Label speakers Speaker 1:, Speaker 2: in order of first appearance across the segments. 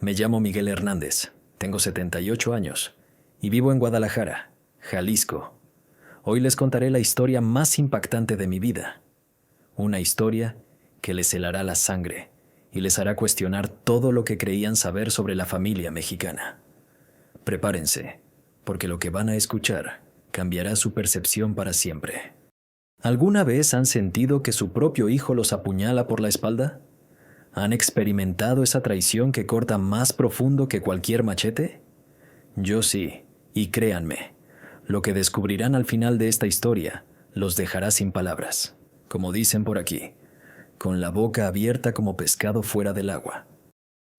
Speaker 1: Me llamo Miguel Hernández, tengo 78 años y vivo en Guadalajara, Jalisco. Hoy les contaré la historia más impactante de mi vida. Una historia que les helará la sangre y les hará cuestionar todo lo que creían saber sobre la familia mexicana. Prepárense, porque lo que van a escuchar cambiará su percepción para siempre. ¿Alguna vez han sentido que su propio hijo los apuñala por la espalda? ¿Han experimentado esa traición que corta más profundo que cualquier machete? Yo sí, y créanme, lo que descubrirán al final de esta historia los dejará sin palabras, como dicen por aquí, con la boca abierta como pescado fuera del agua.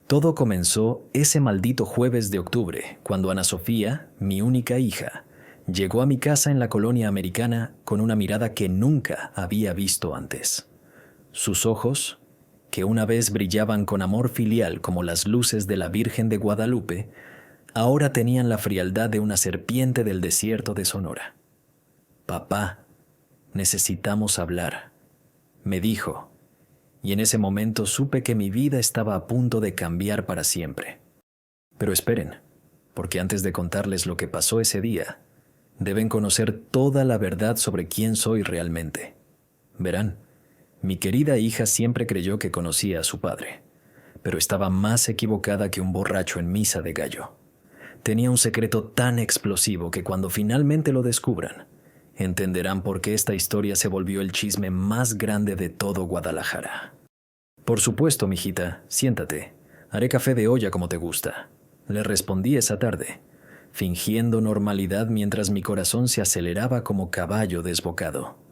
Speaker 1: Todo comenzó ese maldito jueves de octubre, cuando Ana Sofía, mi única hija, llegó a mi casa en la colonia americana con una mirada que nunca había visto antes. Sus ojos, que una vez brillaban con amor filial como las luces de la Virgen de Guadalupe, ahora tenían la frialdad de una serpiente del desierto de Sonora. «Papá, necesitamos hablar», me dijo, y en ese momento supe que mi vida estaba a punto de cambiar para siempre. Pero esperen, porque antes de contarles lo que pasó ese día, deben conocer toda la verdad sobre quién soy realmente. Verán, mi querida hija siempre creyó que conocía a su padre, pero estaba más equivocada que un borracho en misa de gallo. Tenía un secreto tan explosivo que cuando finalmente lo descubran, entenderán por qué esta historia se volvió el chisme más grande de todo Guadalajara. Por supuesto, mijita, siéntate. Haré café de olla como te gusta. Le respondí esa tarde, fingiendo normalidad mientras mi corazón se aceleraba como caballo desbocado.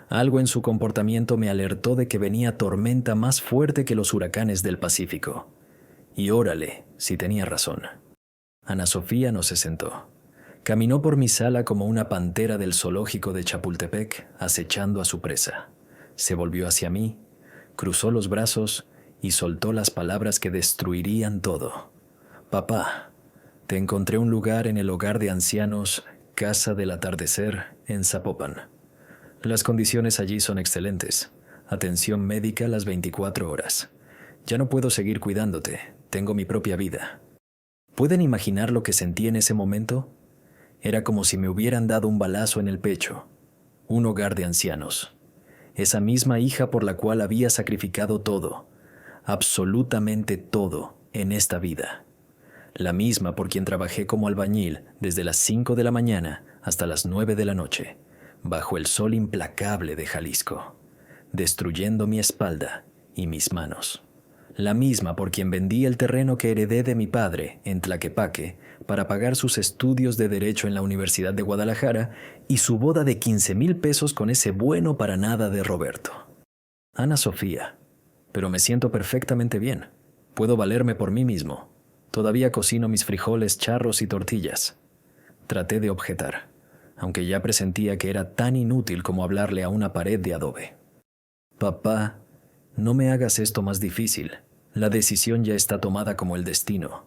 Speaker 1: Algo en su comportamiento me alertó de que venía tormenta más fuerte que los huracanes del Pacífico. Y órale, si tenía razón. Ana Sofía no se sentó. Caminó por mi sala como una pantera del zoológico de Chapultepec, acechando a su presa. Se volvió hacia mí, cruzó los brazos y soltó las palabras que destruirían todo. «Papá, te encontré un lugar en el hogar de ancianos Casa del Atardecer en Zapopan. Las condiciones allí son excelentes. Atención médica las 24 horas. Ya no puedo seguir cuidándote. Tengo mi propia vida». ¿Pueden imaginar lo que sentí en ese momento? Era como si me hubieran dado un balazo en el pecho. Un hogar de ancianos. Esa misma hija por la cual había sacrificado todo, absolutamente todo, en esta vida. La misma por quien trabajé como albañil desde las 5 de la mañana hasta las 9 de la noche, bajo el sol implacable de Jalisco, destruyendo mi espalda y mis manos. La misma por quien vendí el terreno que heredé de mi padre en Tlaquepaque para pagar sus estudios de Derecho en la Universidad de Guadalajara y su boda de 15,000 pesos con ese bueno para nada de Roberto. Ana Sofía, pero me siento perfectamente bien. Puedo valerme por mí mismo. Todavía cocino mis frijoles, charros y tortillas. Traté de objetar, aunque ya presentía que era tan inútil como hablarle a una pared de adobe. «Papá, no me hagas esto más difícil. La decisión ya está tomada como el destino.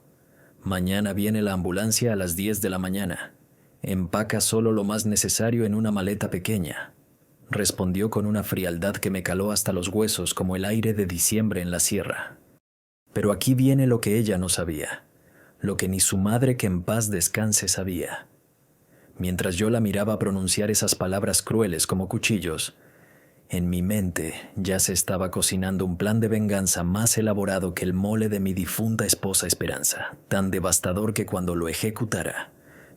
Speaker 1: Mañana viene la ambulancia a las 10 de la mañana. Empaca solo lo más necesario en una maleta pequeña», respondió con una frialdad que me caló hasta los huesos como el aire de diciembre en la sierra. Pero aquí viene lo que ella no sabía, lo que ni su madre que en paz descanse sabía. Mientras yo la miraba pronunciar esas palabras crueles como cuchillos, en mi mente ya se estaba cocinando un plan de venganza más elaborado que el mole de mi difunta esposa Esperanza, tan devastador que cuando lo ejecutara,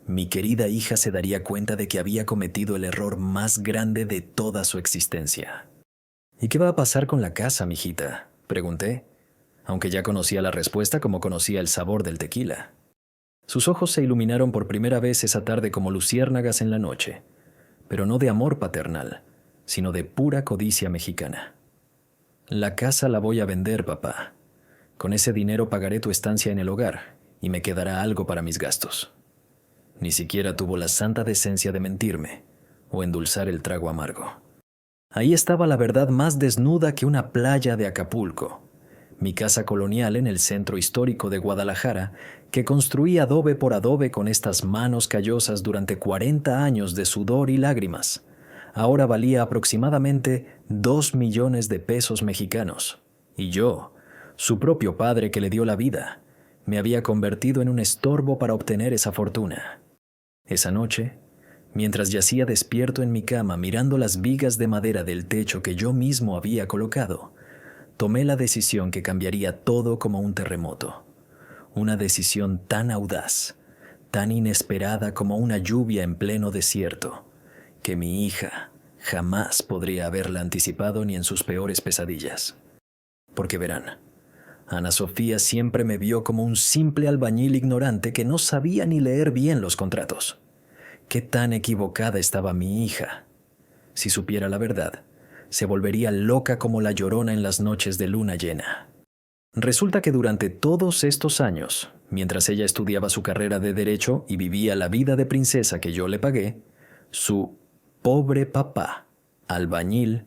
Speaker 1: mi querida hija se daría cuenta de que había cometido el error más grande de toda su existencia. «¿Y qué va a pasar con la casa, mijita?», pregunté, aunque ya conocía la respuesta como conocía el sabor del tequila. Sus ojos se iluminaron por primera vez esa tarde como luciérnagas en la noche, pero no de amor paternal, sino de pura codicia mexicana. «La casa la voy a vender, papá. Con ese dinero pagaré tu estancia en el hogar y me quedará algo para mis gastos». Ni siquiera tuvo la santa decencia de mentirme o endulzar el trago amargo. Ahí estaba la verdad más desnuda que una playa de Acapulco. Mi casa colonial en el centro histórico de Guadalajara, que construí adobe por adobe con estas manos callosas durante 40 años de sudor y lágrimas, ahora valía aproximadamente 2 millones de pesos mexicanos. Y yo, su propio padre que le dio la vida, Me había convertido en un estorbo para obtener esa fortuna. Esa noche, mientras yacía despierto en mi cama mirando las vigas de madera del techo que yo mismo había colocado, tomé la decisión que cambiaría todo como un terremoto. Una decisión tan audaz, tan inesperada como una lluvia en pleno desierto, que mi hija jamás podría haberla anticipado ni en sus peores pesadillas. Porque verán, Ana Sofía siempre me vio como un simple albañil ignorante que no sabía ni leer bien los contratos. Qué tan equivocada estaba mi hija. Si supiera la verdad, se volvería loca como la Llorona en las noches de luna llena. Resulta que durante todos estos años, mientras ella estudiaba su carrera de Derecho y vivía la vida de princesa que yo le pagué, su pobre papá, albañil,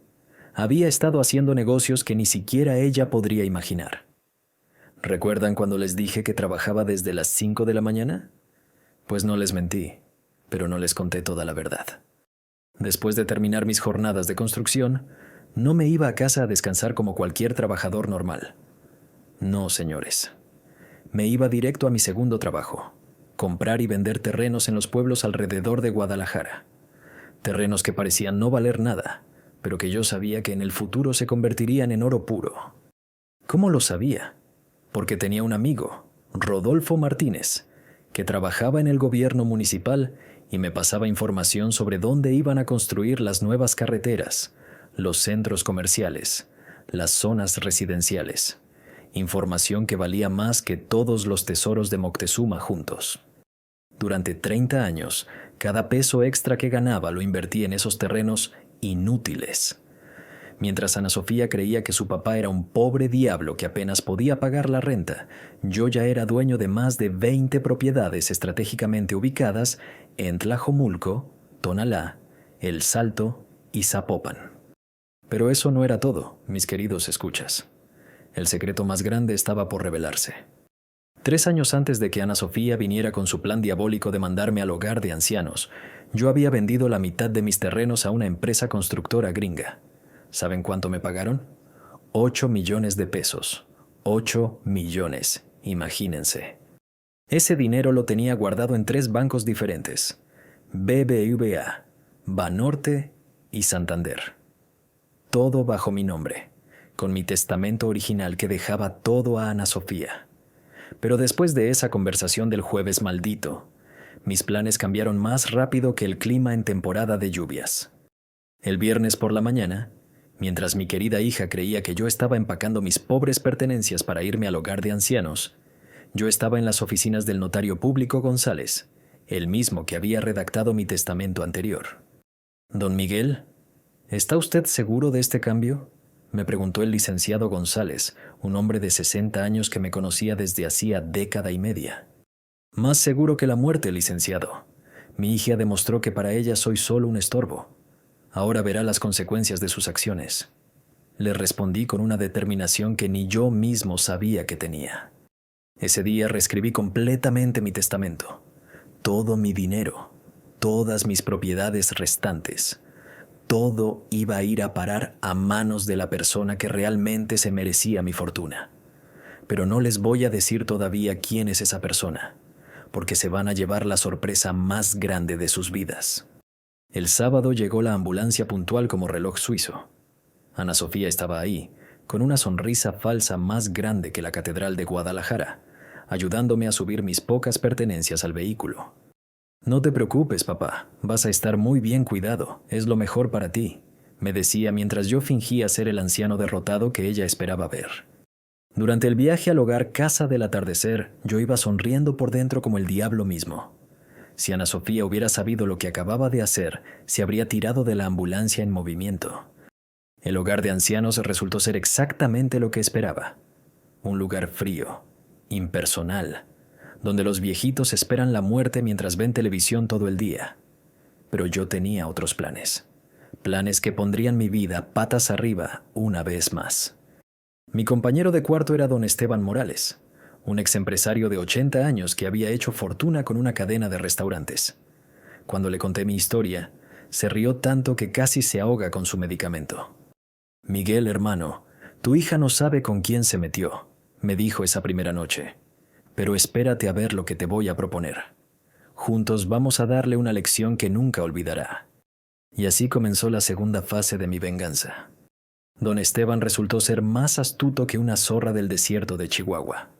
Speaker 1: había estado haciendo negocios que ni siquiera ella podría imaginar. ¿Recuerdan cuando les dije que trabajaba desde las 5 de la mañana? Pues no les mentí, pero no les conté toda la verdad. Después de terminar mis jornadas de construcción, no me iba a casa a descansar como cualquier trabajador normal. No, señores. Me iba directo a mi segundo trabajo: comprar y vender terrenos en los pueblos alrededor de Guadalajara. Terrenos que parecían no valer nada, pero que yo sabía que en el futuro se convertirían en oro puro. ¿Cómo lo sabía? Porque tenía un amigo, Rodolfo Martínez, que trabajaba en el gobierno municipal y me pasaba información sobre dónde iban a construir las nuevas carreteras, los centros comerciales, las zonas residenciales. Información que valía más que todos los tesoros de Moctezuma juntos. Durante 30 años, cada peso extra que ganaba lo invertí en esos terrenos inútiles. Mientras Ana Sofía creía que su papá era un pobre diablo que apenas podía pagar la renta, yo ya era dueño de más de 20 propiedades estratégicamente ubicadas en Tlajomulco, Tonalá, El Salto y Zapopan. Pero eso no era todo, mis queridos escuchas. El secreto más grande estaba por revelarse. 3 años antes de que Ana Sofía viniera con su plan diabólico de mandarme al hogar de ancianos, yo había vendido la mitad de mis terrenos a una empresa constructora gringa. ¿Saben cuánto me pagaron? 8 millones de pesos. 8 millones, imagínense. Ese dinero lo tenía guardado en 3 bancos diferentes: BBVA, Banorte y Santander. Todo bajo mi nombre, con mi testamento original que dejaba todo a Ana Sofía. Pero después de esa conversación del jueves maldito, mis planes cambiaron más rápido que el clima en temporada de lluvias. El viernes por la mañana, mientras mi querida hija creía que yo estaba empacando mis pobres pertenencias para irme al hogar de ancianos, yo estaba en las oficinas del notario público González, el mismo que había redactado mi testamento anterior. «Don Miguel, ¿está usted seguro de este cambio?», me preguntó el licenciado González, un hombre de 60 años que me conocía desde hacía década y media. «Más seguro que la muerte, licenciado. Mi hija demostró que para ella soy solo un estorbo. Ahora verá las consecuencias de sus acciones», le respondí con una determinación que ni yo mismo sabía que tenía. Ese día reescribí completamente mi testamento. Todo mi dinero, todas mis propiedades restantes, todo iba a ir a parar a manos de la persona que realmente se merecía mi fortuna. Pero no les voy a decir todavía quién es esa persona, porque se van a llevar la sorpresa más grande de sus vidas. El sábado llegó la ambulancia puntual como reloj suizo. Ana Sofía estaba ahí, con una sonrisa falsa más grande que la Catedral de Guadalajara, ayudándome a subir mis pocas pertenencias al vehículo. «No te preocupes, papá, vas a estar muy bien cuidado, es lo mejor para ti», me decía mientras yo fingía ser el anciano derrotado que ella esperaba ver. Durante el viaje al hogar Casa del Atardecer, yo iba sonriendo por dentro como el diablo mismo. Si Ana Sofía hubiera sabido lo que acababa de hacer, se habría tirado de la ambulancia en movimiento. El hogar de ancianos resultó ser exactamente lo que esperaba: un lugar frío, impersonal, donde los viejitos esperan la muerte mientras ven televisión todo el día. Pero yo tenía otros planes. Planes que pondrían mi vida patas arriba una vez más. Mi compañero de cuarto era don Esteban Morales, un exempresario de 80 años que había hecho fortuna con una cadena de restaurantes. Cuando le conté mi historia, se rió tanto que casi se ahoga con su medicamento. «Miguel, hermano, tu hija no sabe con quién se metió», me dijo esa primera noche. Pero espérate a ver lo que te voy a proponer. Juntos vamos a darle una lección que nunca olvidará. Y así comenzó la segunda fase de mi venganza. Don Esteban resultó ser más astuto que una zorra del desierto de Chihuahua.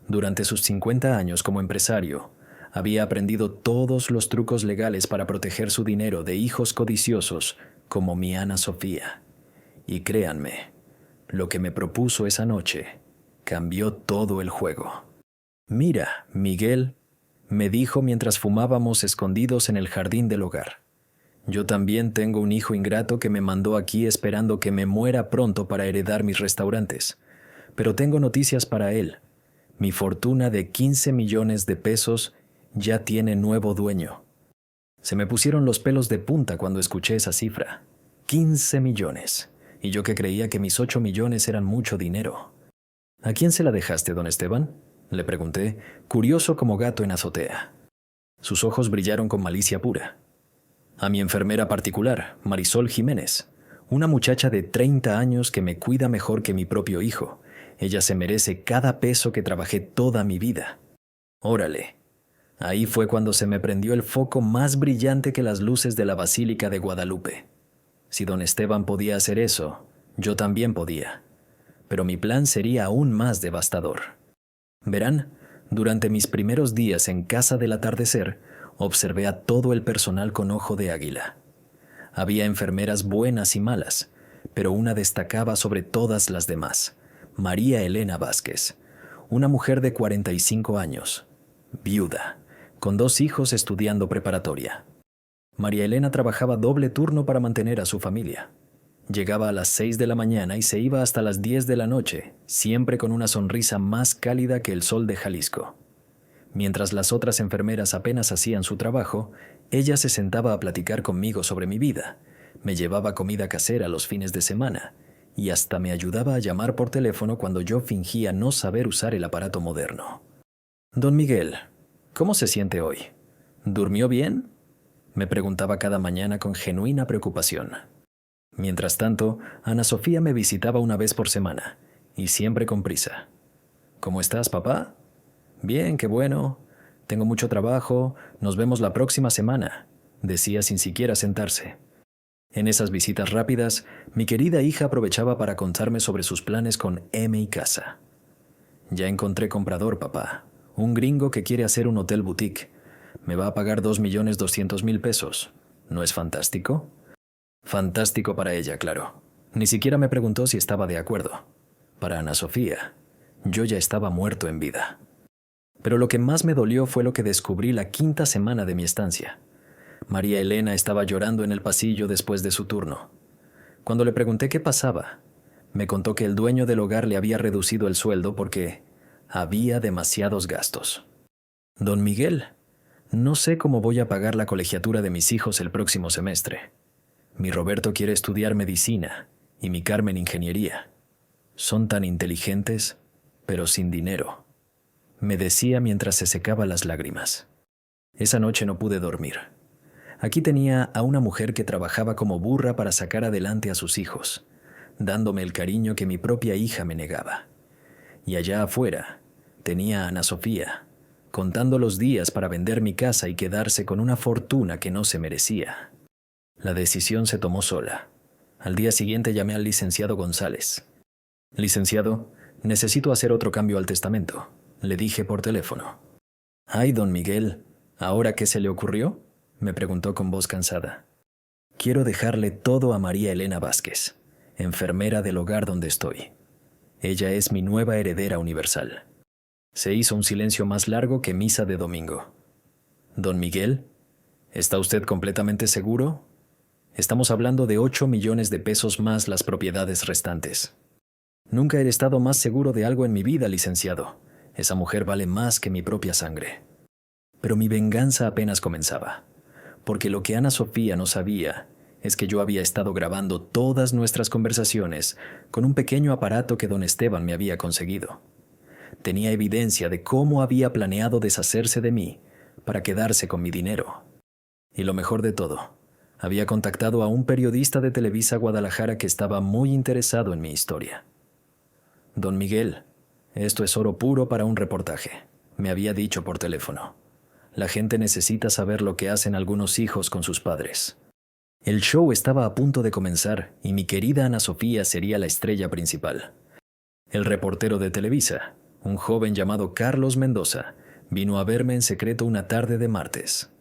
Speaker 1: Durante sus 50 años como empresario, había aprendido todos los trucos legales para proteger su dinero de hijos codiciosos como mi Ana Sofía. Y créanme, lo que me propuso esa noche cambió todo el juego. Mira, Miguel, me dijo mientras fumábamos escondidos en el jardín del hogar. Yo también tengo un hijo ingrato que me mandó aquí esperando que me muera pronto para heredar mis restaurantes. Pero tengo noticias para él. Mi fortuna de 15 millones de pesos ya tiene nuevo dueño. Se me pusieron los pelos de punta cuando escuché esa cifra. 15 millones. Y yo que creía que mis 8 millones eran mucho dinero. ¿A quién se la dejaste, don Esteban?, le pregunté, curioso como gato en azotea. Sus ojos brillaron con malicia pura. A mi enfermera particular, Marisol Jiménez, una muchacha de 30 años que me cuida mejor que mi propio hijo. Ella se merece cada peso que trabajé toda mi vida. Órale. Ahí fue cuando se me prendió el foco más brillante que las luces de la Basílica de Guadalupe. Si don Esteban podía hacer eso, yo también podía. Pero mi plan sería aún más devastador. Verán, durante mis primeros días en Casa del Atardecer, observé a todo el personal con ojo de águila. Había enfermeras buenas y malas, pero una destacaba sobre todas las demás: María Elena Vázquez, una mujer de 45 años, viuda, con 2 hijos estudiando preparatoria. María Elena trabajaba doble turno para mantener a su familia. Llegaba a las 6 de la mañana y se iba hasta las 10 de la noche, siempre con una sonrisa más cálida que el sol de Jalisco. Mientras las otras enfermeras apenas hacían su trabajo, ella se sentaba a platicar conmigo sobre mi vida, me llevaba comida casera los fines de semana y hasta me ayudaba a llamar por teléfono cuando yo fingía no saber usar el aparato moderno. «Don Miguel, ¿cómo se siente hoy? ¿Durmió bien?», me preguntaba cada mañana con genuina preocupación. Mientras tanto, Ana Sofía me visitaba una vez por semana, y siempre con prisa. «¿Cómo estás, papá?». «Bien, qué bueno. Tengo mucho trabajo. Nos vemos la próxima semana», decía sin siquiera sentarse. En esas visitas rápidas, mi querida hija aprovechaba para contarme sobre sus planes con M y Casa. «Ya encontré comprador, papá. Un gringo que quiere hacer un hotel boutique. Me va a pagar 2.200.000 pesos. ¿No es fantástico?». Fantástico para ella, claro. Ni siquiera me preguntó si estaba de acuerdo. Para Ana Sofía, yo ya estaba muerto en vida. Pero lo que más me dolió fue lo que descubrí la 5ª semana de mi estancia. María Elena estaba llorando en el pasillo después de su turno. Cuando le pregunté qué pasaba, me contó que el dueño del hogar le había reducido el sueldo porque había demasiados gastos. «Don Miguel, no sé cómo voy a pagar la colegiatura de mis hijos el próximo semestre. Mi Roberto quiere estudiar medicina y mi Carmen ingeniería. Son tan inteligentes, pero sin dinero», me decía mientras se secaba las lágrimas. Esa noche no pude dormir. Aquí tenía a una mujer que trabajaba como burra para sacar adelante a sus hijos, dándome el cariño que mi propia hija me negaba. Y allá afuera tenía a Ana Sofía, contando los días para vender mi casa y quedarse con una fortuna que no se merecía. La decisión se tomó sola. Al día siguiente llamé al licenciado González. «Licenciado, necesito hacer otro cambio al testamento», le dije por teléfono. «Ay, don Miguel, ¿ahora qué se le ocurrió?», me preguntó con voz cansada. «Quiero dejarle todo a María Elena Vázquez, enfermera del hogar donde estoy. Ella es mi nueva heredera universal». Se hizo un silencio más largo que misa de domingo. «Don Miguel, ¿está usted completamente seguro? Estamos hablando de 8 millones de pesos más las propiedades restantes». «Nunca he estado más seguro de algo en mi vida, licenciado. Esa mujer vale más que mi propia sangre». Pero mi venganza apenas comenzaba, porque lo que Ana Sofía no sabía es que yo había estado grabando todas nuestras conversaciones con un pequeño aparato que don Esteban me había conseguido. Tenía evidencia de cómo había planeado deshacerse de mí para quedarse con mi dinero. Y lo mejor de todo, había contactado a un periodista de Televisa Guadalajara que estaba muy interesado en mi historia. «Don Miguel, esto es oro puro para un reportaje. me había dicho por teléfono. La gente necesita saber lo que hacen algunos hijos con sus padres. El show estaba a punto de comenzar y mi querida Ana Sofía sería la estrella principal. El reportero de Televisa, un joven llamado Carlos Mendoza, vino a verme en secreto una tarde de martes.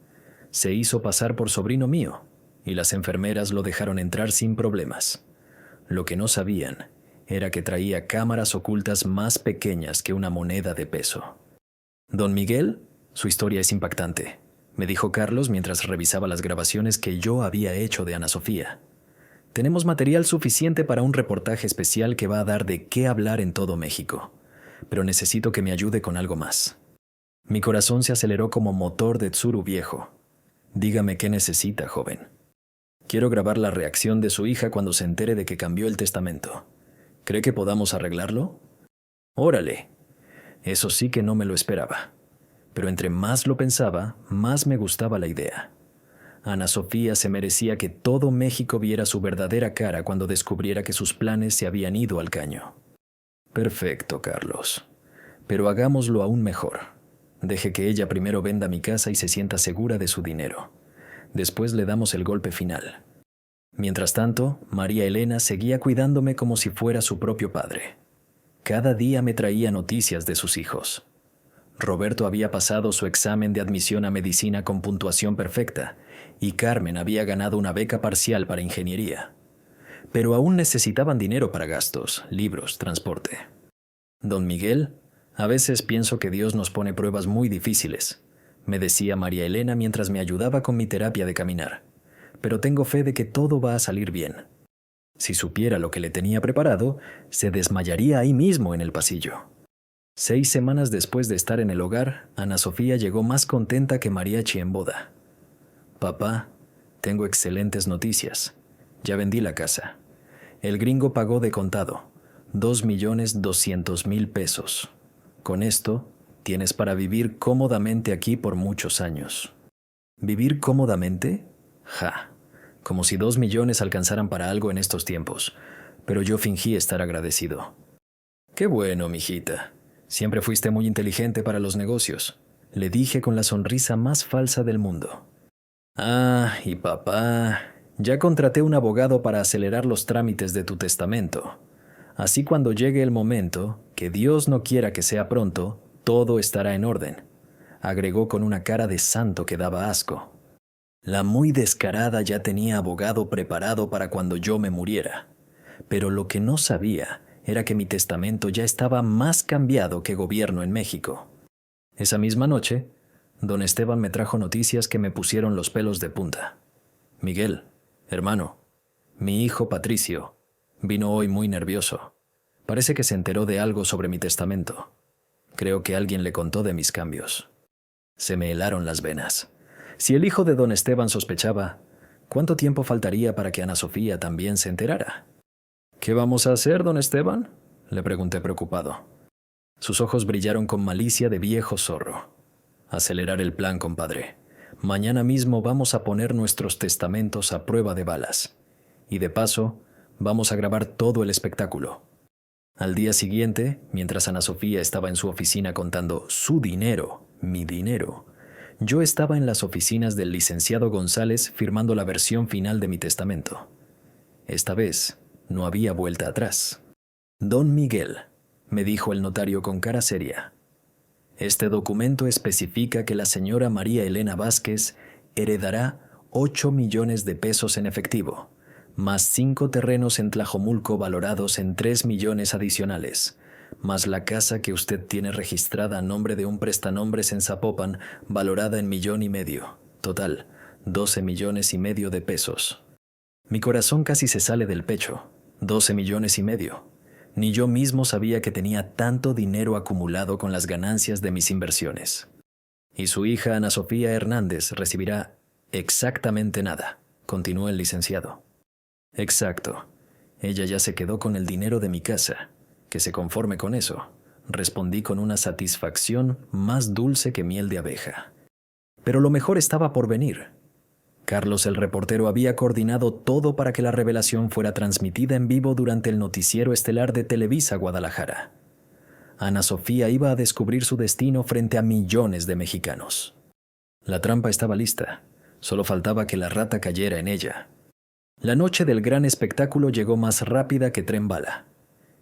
Speaker 1: Se hizo pasar por sobrino mío y las enfermeras lo dejaron entrar sin problemas. Lo que no sabían era que traía cámaras ocultas más pequeñas que una moneda de peso. Don Miguel, su historia es impactante, me dijo Carlos mientras revisaba las grabaciones que yo había hecho de Ana Sofía. Tenemos material suficiente para un reportaje especial que va a dar de qué hablar en todo México, pero necesito que me ayude con algo más. Mi corazón se aceleró como motor de Tsuru viejo. Dígame qué necesita, joven. Quiero grabar la reacción de su hija cuando se entere de que cambió el testamento. ¿Cree que podamos arreglarlo? Órale. Eso sí que no me lo esperaba. Pero entre más lo pensaba, más me gustaba la idea. Ana Sofía se merecía que todo México viera su verdadera cara cuando descubriera que sus planes se habían ido al caño. Perfecto, Carlos. Pero hagámoslo aún mejor. Deje que ella primero venda mi casa y se sienta segura de su dinero. Después le damos el golpe final. Mientras tanto, María Elena seguía cuidándome como si fuera su propio padre. Cada día me traía noticias de sus hijos. Roberto había pasado su examen de admisión a medicina con puntuación perfecta y Carmen había ganado una beca parcial para ingeniería. Pero aún necesitaban dinero para gastos, libros, transporte. Don Miguel, a veces pienso que Dios nos pone pruebas muy difíciles, me decía María Elena mientras me ayudaba con mi terapia de caminar. Pero tengo fe de que todo va a salir bien. Si supiera lo que le tenía preparado, se desmayaría ahí mismo en el pasillo. 6 semanas después de estar en el hogar, Ana Sofía llegó más contenta que mariachi en boda. Papá, tengo excelentes noticias. Ya vendí la casa. El gringo pagó de contado, 2.200.000 pesos. Con esto, tienes para vivir cómodamente aquí por muchos años. ¿Vivir cómodamente? Ja, como si 2 millones alcanzaran para algo en estos tiempos, pero yo fingí estar agradecido. Qué bueno, mijita. Siempre fuiste muy inteligente para los negocios, le dije con la sonrisa más falsa del mundo. Ah, y papá, ya contraté un abogado para acelerar los trámites de tu testamento. Así cuando llegue el momento, que Dios no quiera que sea pronto, todo estará en orden, agregó con una cara de santo que daba asco. La muy descarada ya tenía abogado preparado para cuando yo me muriera, pero lo que no sabía era que mi testamento ya estaba más cambiado que gobierno en México. Esa misma noche, don Esteban me trajo noticias que me pusieron los pelos de punta. Miguel, hermano, mi hijo Patricio, vino hoy muy nervioso. Parece que se enteró de algo sobre mi testamento. Creo que alguien le contó de mis cambios. Se me helaron las venas. Si el hijo de don Esteban sospechaba, ¿cuánto tiempo faltaría para que Ana Sofía también se enterara? ¿Qué vamos a hacer, don Esteban?, le pregunté preocupado. Sus ojos brillaron con malicia de viejo zorro. Acelerar el plan, compadre. Mañana mismo vamos a poner nuestros testamentos a prueba de balas. Y de paso, vamos a grabar todo el espectáculo. Al día siguiente, mientras Ana Sofía estaba en su oficina contando su dinero, mi dinero, yo estaba en las oficinas del licenciado González firmando la versión final de mi testamento. Esta vez, no había vuelta atrás. Don Miguel, me dijo el notario con cara seria, este documento especifica que la señora María Elena Vázquez heredará 8 millones de pesos en efectivo, más 5 terrenos en Tlajomulco valorados en 3 millones adicionales, más la casa que usted tiene registrada a nombre de un prestanombres en Zapopan valorada en 1,5 millones. Total, 12,5 millones de pesos. Mi corazón casi se sale del pecho. 12,5 millones. Ni yo mismo sabía que tenía tanto dinero acumulado con las ganancias de mis inversiones. Y su hija Ana Sofía Hernández recibirá exactamente nada, continuó el licenciado. Exacto. Ella ya se quedó con el dinero de mi casa. Que se conforme con eso, respondí con una satisfacción más dulce que miel de abeja. Pero lo mejor estaba por venir. Carlos el reportero había coordinado todo para que la revelación fuera transmitida en vivo durante el noticiero estelar de Televisa Guadalajara. Ana Sofía iba a descubrir su destino frente a millones de mexicanos. La trampa estaba lista, solo faltaba que la rata cayera en ella. La noche del gran espectáculo llegó más rápida que tren bala.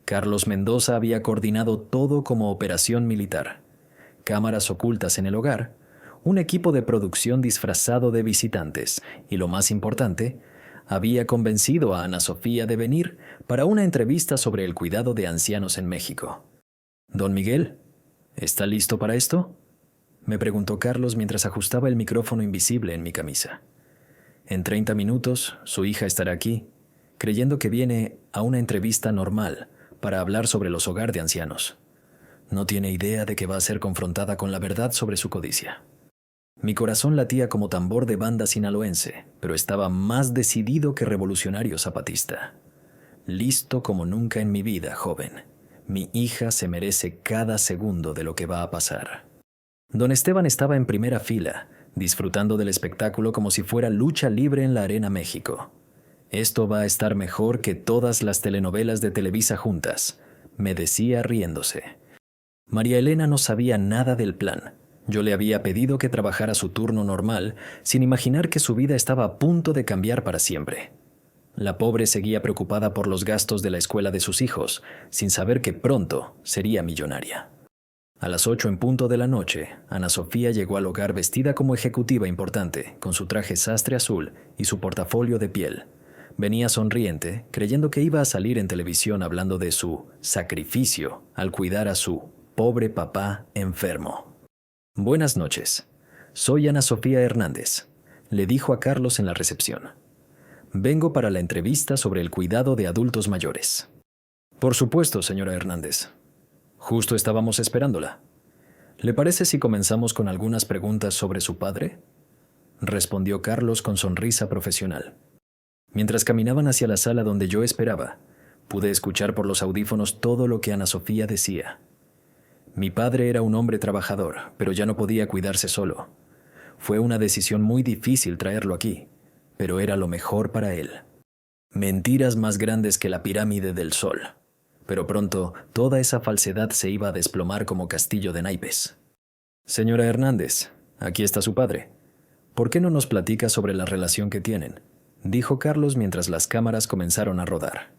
Speaker 1: Carlos Mendoza había coordinado todo como operación militar. Cámaras ocultas en el hogar, un equipo de producción disfrazado de visitantes y, lo más importante, había convencido a Ana Sofía de venir para una entrevista sobre el cuidado de ancianos en México. «Don Miguel, ¿está listo para esto?», me preguntó Carlos mientras ajustaba el micrófono invisible en mi camisa. «En 30 minutos, su hija estará aquí, creyendo que viene a una entrevista normal para hablar sobre los hogares de ancianos. No tiene idea de que va a ser confrontada con la verdad sobre su codicia». Mi corazón latía como tambor de banda sinaloense, pero estaba más decidido que revolucionario zapatista. Listo como nunca en mi vida, joven. Mi hija se merece cada segundo de lo que va a pasar. Don Esteban estaba en primera fila, disfrutando del espectáculo como si fuera lucha libre en la Arena México. «Esto va a estar mejor que todas las telenovelas de Televisa juntas», me decía riéndose. María Elena no sabía nada del plan. Yo le había pedido que trabajara su turno normal, sin imaginar que su vida estaba a punto de cambiar para siempre. La pobre seguía preocupada por los gastos de la escuela de sus hijos, sin saber que pronto sería millonaria. A las 8 en punto de la noche, Ana Sofía llegó al hogar vestida como ejecutiva importante, con su traje sastre azul y su portafolio de piel. Venía sonriente, creyendo que iba a salir en televisión hablando de su sacrificio al cuidar a su pobre papá enfermo. «Buenas noches. Soy Ana Sofía Hernández», le dijo a Carlos en la recepción. «Vengo para la entrevista sobre el cuidado de adultos mayores». «Por supuesto, señora Hernández. Justo estábamos esperándola. ¿Le parece si comenzamos con algunas preguntas sobre su padre?», respondió Carlos con sonrisa profesional. Mientras caminaban hacia la sala donde yo esperaba, pude escuchar por los audífonos todo lo que Ana Sofía decía. Mi padre era un hombre trabajador, pero ya no podía cuidarse solo. Fue una decisión muy difícil traerlo aquí, pero era lo mejor para él. Mentiras más grandes que la pirámide del Sol. Pero pronto toda esa falsedad se iba a desplomar como castillo de naipes. «Señora Hernández, aquí está su padre. ¿Por qué no nos platica sobre la relación que tienen?», dijo Carlos mientras las cámaras comenzaron a rodar.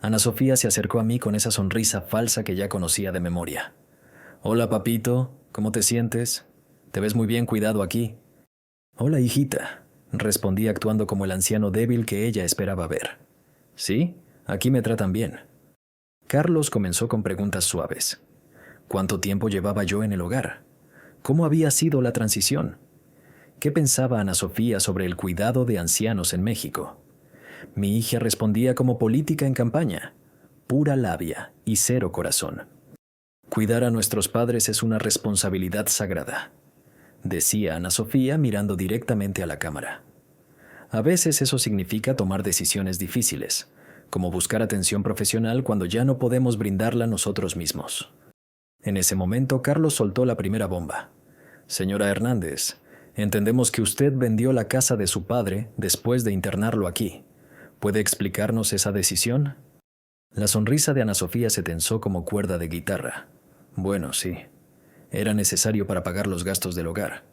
Speaker 1: Ana Sofía se acercó a mí con esa sonrisa falsa que ya conocía de memoria. «Hola, papito, ¿cómo te sientes? Te ves muy bien cuidado aquí». «Hola, hijita», respondí actuando como el anciano débil que ella esperaba ver. «Sí, aquí me tratan bien». Carlos comenzó con preguntas suaves. ¿Cuánto tiempo llevaba yo en el hogar? ¿Cómo había sido la transición? ¿Qué pensaba Ana Sofía sobre el cuidado de ancianos en México? Mi hija respondía como política en campaña, pura labia y cero corazón. «Cuidar a nuestros padres es una responsabilidad sagrada», decía Ana Sofía mirando directamente a la cámara. «A veces eso significa tomar decisiones difíciles, como buscar atención profesional cuando ya no podemos brindarla nosotros mismos». En ese momento, Carlos soltó la primera bomba. «Señora Hernández, entendemos que usted vendió la casa de su padre después de internarlo aquí. ¿Puede explicarnos esa decisión?». La sonrisa de Ana Sofía se tensó como cuerda de guitarra. «Bueno, sí. Era necesario para pagar los gastos del hogar.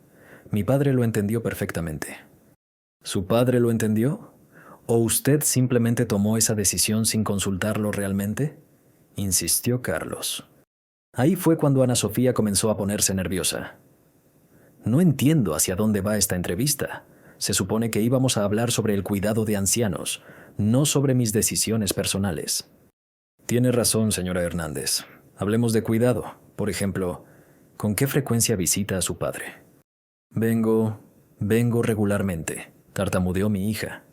Speaker 1: Mi padre lo entendió perfectamente». «¿Su padre lo entendió? ¿O usted simplemente tomó esa decisión sin consultarlo realmente?», insistió Carlos. Ahí fue cuando Ana Sofía comenzó a ponerse nerviosa. «No entiendo hacia dónde va esta entrevista. Se supone que íbamos a hablar sobre el cuidado de ancianos, no sobre mis decisiones personales». «Tiene razón, señora Hernández. Hablemos de cuidado. Por ejemplo, ¿con qué frecuencia visita a su padre?». Vengo regularmente», tartamudeó mi hija.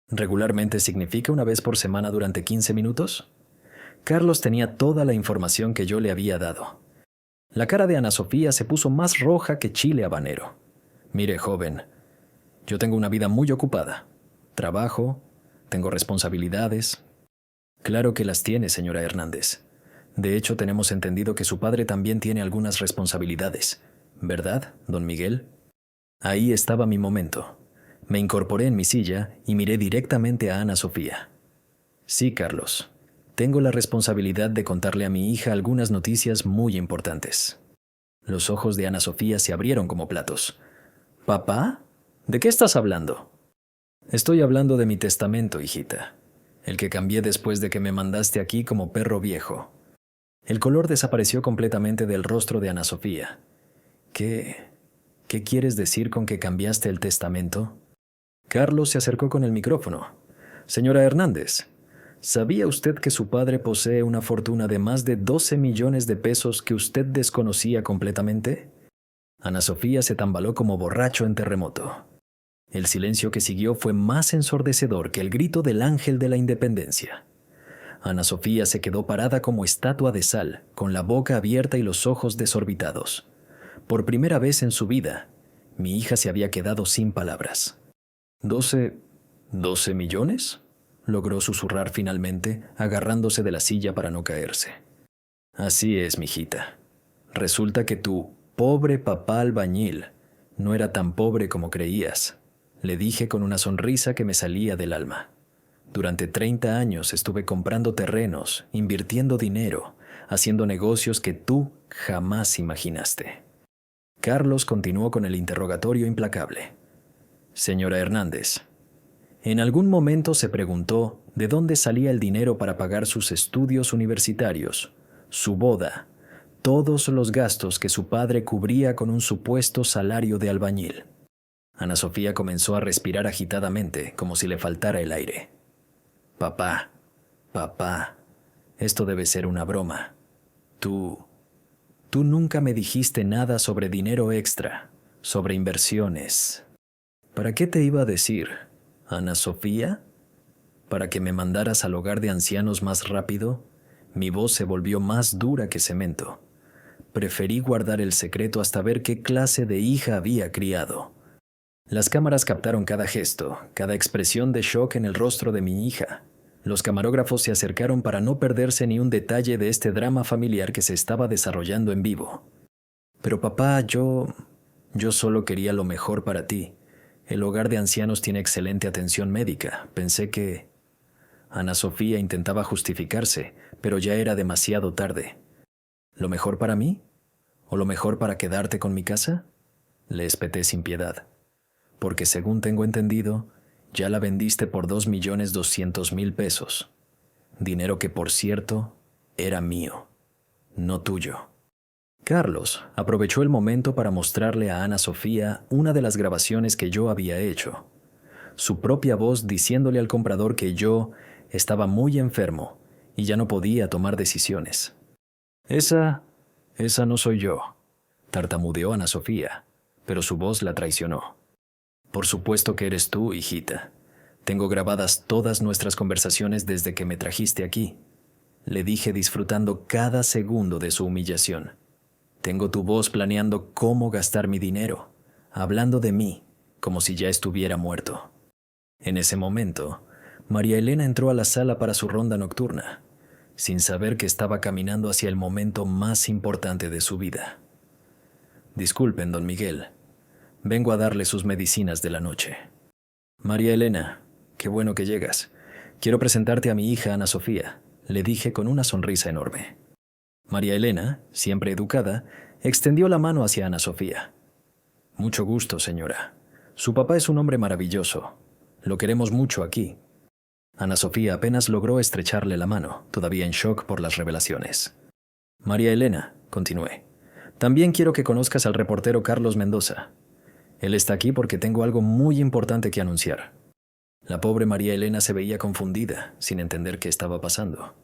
Speaker 1: «¿Regularmente significa una vez por semana durante 15 minutos?» Carlos tenía toda la información que yo le había dado. La cara de Ana Sofía se puso más roja que chile habanero. «Mire, joven, yo tengo una vida muy ocupada. Trabajo, tengo responsabilidades». «Claro que las tiene, señora Hernández. De hecho, tenemos entendido que su padre también tiene algunas responsabilidades. ¿Verdad, don Miguel?». Ahí estaba mi momento. Me incorporé en mi silla y miré directamente a Ana Sofía. «Sí, Carlos. tengo la responsabilidad de contarle a mi hija algunas noticias muy importantes. Los ojos de Ana Sofía se abrieron como platos. ¿Papá? ¿De qué estás hablando? Estoy hablando de mi testamento, hijita. El que cambié después de que me mandaste aquí como perro viejo. El color desapareció completamente del rostro de Ana Sofía. ¿Qué quieres decir con que cambiaste el testamento? Carlos se acercó con el micrófono. Señora Hernández, ¿sabía usted que su padre posee una fortuna de más de 12 millones de pesos que usted desconocía completamente? Ana Sofía se tambaló como borracho en terremoto. El silencio que siguió fue más ensordecedor que el grito del ángel de la independencia. Ana Sofía se quedó parada como estatua de sal, con la boca abierta y los ojos desorbitados. Por primera vez en su vida, mi hija se había quedado sin palabras. ¿12 millones? Logró susurrar finalmente, agarrándose de la silla para no caerse. Así es, mijita. Resulta que tu pobre papá albañil no era tan pobre como creías, le dije con una sonrisa que me salía del alma. Durante 30 años estuve comprando terrenos, invirtiendo dinero, haciendo negocios que tú jamás imaginaste. Carlos continuó con el interrogatorio implacable. Señora Hernández, ¿en algún momento se preguntó de dónde salía el dinero para pagar sus estudios universitarios, su boda, todos los gastos que su padre cubría con un supuesto salario de albañil? Ana Sofía comenzó a respirar agitadamente, como si le faltara el aire. Papá, esto debe ser una broma. Tú nunca me dijiste nada sobre dinero extra, sobre inversiones. ¿Para qué te iba a decir, Ana Sofía? ¿Para que me mandaras al hogar de ancianos más rápido? Mi voz se volvió más dura que cemento. Preferí guardar el secreto hasta ver qué clase de hija había criado. Las cámaras captaron cada gesto, cada expresión de shock en el rostro de mi hija. Los camarógrafos se acercaron para no perderse ni un detalle de este drama familiar que se estaba desarrollando en vivo. Pero papá, yo solo quería lo mejor para ti. El hogar de ancianos tiene excelente atención médica. Pensé que... Ana Sofía intentaba justificarse, pero ya era demasiado tarde. ¿Lo mejor para mí? ¿O lo mejor para quedarte con mi casa? Le espeté sin piedad. Porque según tengo entendido, ya la vendiste por 2.200.000 pesos. Dinero que, por cierto, era mío, no tuyo. Carlos aprovechó el momento para mostrarle a Ana Sofía una de las grabaciones que yo había hecho. Su propia voz diciéndole al comprador que yo estaba muy enfermo y ya no podía tomar decisiones. Esa no soy yo, tartamudeó Ana Sofía, pero su voz la traicionó. Por supuesto que eres tú, hijita. Tengo grabadas todas nuestras conversaciones desde que me trajiste aquí. Le dije disfrutando cada segundo de su humillación. Tengo tu voz planeando cómo gastar mi dinero, hablando de mí, como si ya estuviera muerto. En ese momento, María Elena entró a la sala para su ronda nocturna, sin saber que estaba caminando hacia el momento más importante de su vida. Disculpen, don Miguel. Vengo a darle sus medicinas de la noche. María Elena, qué bueno que llegas. Quiero presentarte a mi hija Ana Sofía, le dije con una sonrisa enorme. María Elena, siempre educada, extendió la mano hacia Ana Sofía. Mucho gusto, señora. Su papá es un hombre maravilloso. Lo queremos mucho aquí. Ana Sofía apenas logró estrecharle la mano, todavía en shock por las revelaciones. María Elena, continué, también quiero que conozcas al reportero Carlos Mendoza. Él está aquí porque tengo algo muy importante que anunciar. La pobre María Elena se veía confundida, sin entender qué estaba pasando.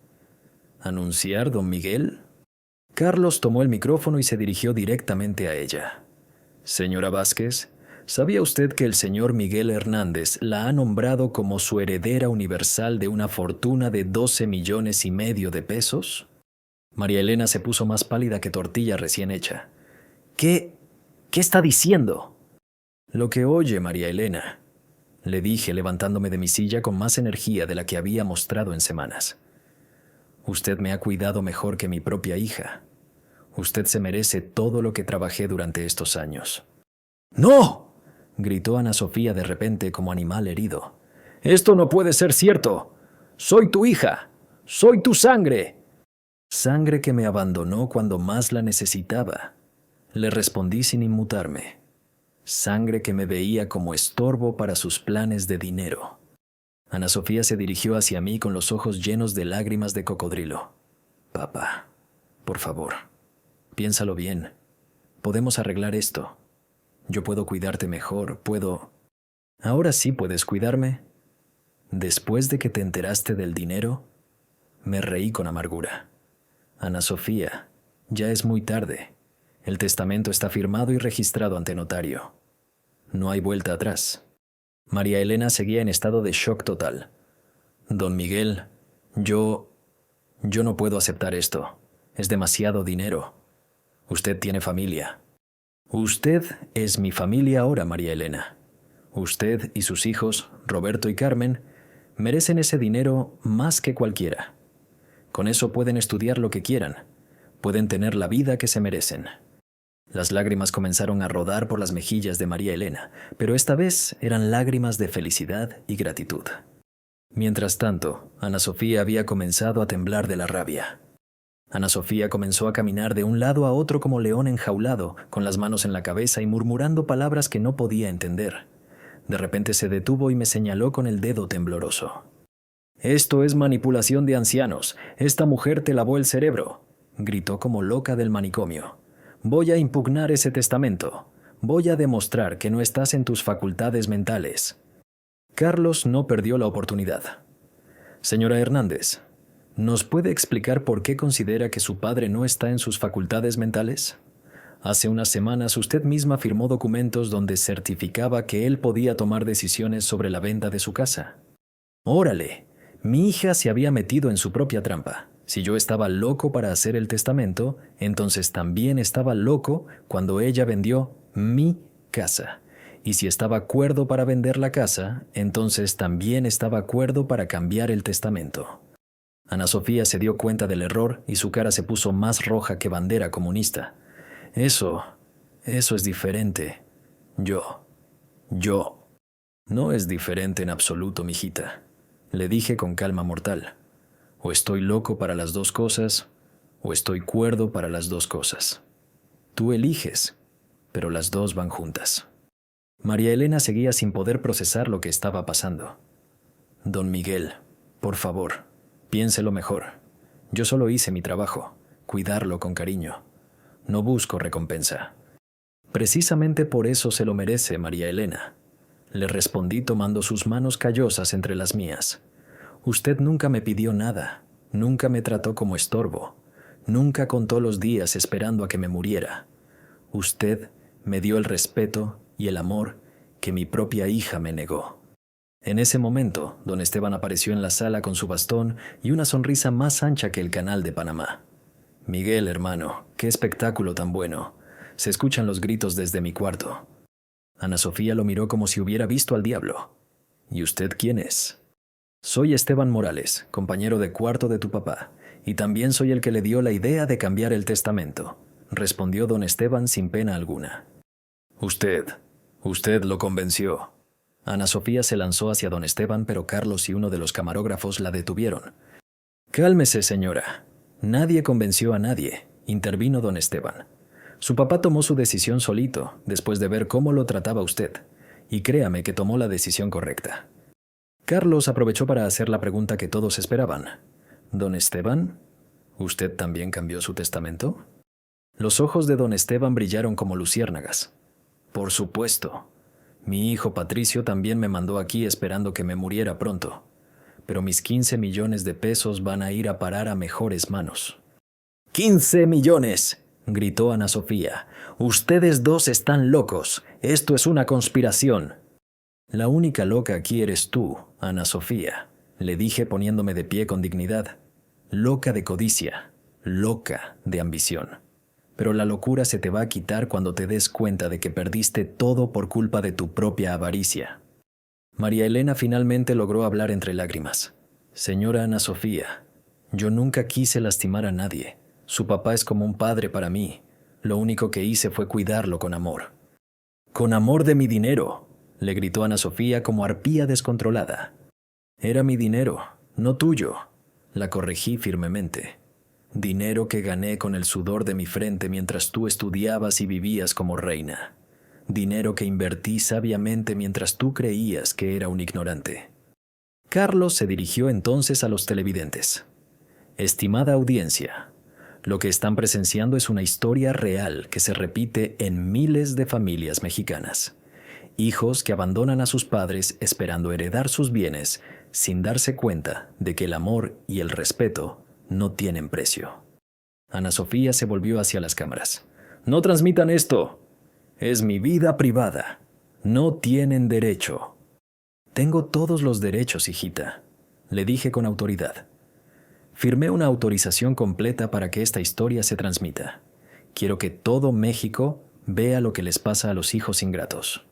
Speaker 1: ¿Anunciar, don Miguel? Carlos tomó el micrófono y se dirigió directamente a ella. Señora Vázquez, ¿sabía usted que el señor Miguel Hernández la ha nombrado como su heredera universal de una fortuna de 12,5 millones de pesos? María Elena se puso más pálida que tortilla recién hecha. ¿Qué está diciendo? Lo que oye, María Elena, le dije levantándome de mi silla con más energía de la que había mostrado en semanas. Usted me ha cuidado mejor que mi propia hija. Usted se merece todo lo que trabajé durante estos años. ¡No!, gritó Ana Sofía de repente como animal herido. ¡Esto no puede ser cierto! ¡Soy tu hija! ¡Soy tu sangre! Sangre que me abandonó cuando más la necesitaba. Le respondí sin inmutarme. Sangre que me veía como estorbo para sus planes de dinero. Ana Sofía se dirigió hacia mí con los ojos llenos de lágrimas de cocodrilo. Papá, por favor, piénsalo bien. Podemos arreglar esto. Yo puedo cuidarte mejor, puedo... ¿Ahora sí puedes cuidarme? Después de que te enteraste del dinero, me reí con amargura. Ana Sofía, ya es muy tarde. El testamento está firmado y registrado ante notario. No hay vuelta atrás. María Elena seguía en estado de shock total. Don Miguel, yo no puedo aceptar esto. Es demasiado dinero. Usted tiene familia. Usted es mi familia ahora, María Elena. Usted y sus hijos, Roberto y Carmen, merecen ese dinero más que cualquiera. Con eso pueden estudiar lo que quieran. Pueden tener la vida que se merecen. Las lágrimas comenzaron a rodar por las mejillas de María Elena, pero esta vez eran lágrimas de felicidad y gratitud. Mientras tanto, Ana Sofía había comenzado a temblar de la rabia. Ana Sofía comenzó a caminar de un lado a otro como león enjaulado, con las manos en la cabeza y murmurando palabras que no podía entender. De repente se detuvo y me señaló con el dedo tembloroso. «Esto es manipulación de ancianos. Esta mujer te lavó el cerebro», gritó como loca del manicomio. «Voy a impugnar ese testamento. Voy a demostrar que no estás en tus facultades mentales». Carlos no perdió la oportunidad. «Señora Hernández, ¿nos puede explicar por qué considera que su padre no está en sus facultades mentales? Hace unas semanas usted misma firmó documentos donde certificaba que él podía tomar decisiones sobre la venta de su casa. ¡Órale! Mi hija se había metido en su propia trampa. Si yo estaba loco para hacer el testamento, entonces también estaba loco cuando ella vendió mi casa. Y si estaba cuerdo para vender la casa, entonces también estaba cuerdo para cambiar el testamento». Ana Sofía se dio cuenta del error y su cara se puso más roja que bandera comunista. Eso es diferente. Yo. No es diferente en absoluto, mijita. Le dije con calma mortal. O estoy loco para las dos cosas, o estoy cuerdo para las dos cosas. Tú eliges, pero las dos van juntas. María Elena seguía sin poder procesar lo que estaba pasando. Don Miguel, por favor, piénselo mejor. Yo solo hice mi trabajo, cuidarlo con cariño. No busco recompensa. Precisamente por eso se lo merece, María Elena. Le respondí tomando sus manos callosas entre las mías. Usted nunca me pidió nada, nunca me trató como estorbo, nunca contó los días esperando a que me muriera. Usted me dio el respeto y el amor que mi propia hija me negó. En ese momento, don Esteban apareció en la sala con su bastón y una sonrisa más ancha que el canal de Panamá. Miguel, hermano, qué espectáculo tan bueno. Se escuchan los gritos desde mi cuarto. Ana Sofía lo miró como si hubiera visto al diablo. ¿Y usted quién es? Soy Esteban Morales, compañero de cuarto de tu papá, y también soy el que le dio la idea de cambiar el testamento, respondió don Esteban sin pena alguna. Usted lo convenció. Ana Sofía se lanzó hacia don Esteban, pero Carlos y uno de los camarógrafos la detuvieron. Cálmese, señora. Nadie convenció a nadie, intervino don Esteban. Su papá tomó su decisión solito, después de ver cómo lo trataba usted, y créame que tomó la decisión correcta. Carlos aprovechó para hacer la pregunta que todos esperaban. ¿Don Esteban? ¿Usted también cambió su testamento? Los ojos de don Esteban brillaron como luciérnagas. Por supuesto. Mi hijo Patricio también me mandó aquí esperando que me muriera pronto. Pero mis 15 millones de pesos van a ir a parar a mejores manos. ¡15 millones! Gritó Ana Sofía. Ustedes dos están locos. Esto es una conspiración. La única loca aquí eres tú, Ana Sofía, le dije poniéndome de pie con dignidad. Loca de codicia, loca de ambición. Pero la locura se te va a quitar cuando te des cuenta de que perdiste todo por culpa de tu propia avaricia. María Elena finalmente logró hablar entre lágrimas. Señora Ana Sofía, yo nunca quise lastimar a nadie. Su papá es como un padre para mí. Lo único que hice fue cuidarlo con amor. «Con amor de mi dinero», le gritó Ana Sofía como arpía descontrolada. «Era mi dinero, no tuyo. La corregí firmemente. Dinero que gané con el sudor de mi frente mientras tú estudiabas y vivías como reina. Dinero que invertí sabiamente mientras tú creías que era un ignorante. Carlos se dirigió entonces a los televidentes. Estimada audiencia, lo que están presenciando es una historia real que se repite en miles de familias mexicanas. Hijos que abandonan a sus padres esperando heredar sus bienes sin darse cuenta de que el amor y el respeto no tienen precio. Ana Sofía se volvió hacia las cámaras. «No transmitan esto. Es mi vida privada. No tienen derecho». «Tengo todos los derechos, hijita», le dije con autoridad. Firmé una autorización completa para que esta historia se transmita. Quiero que todo México vea lo que les pasa a los hijos ingratos.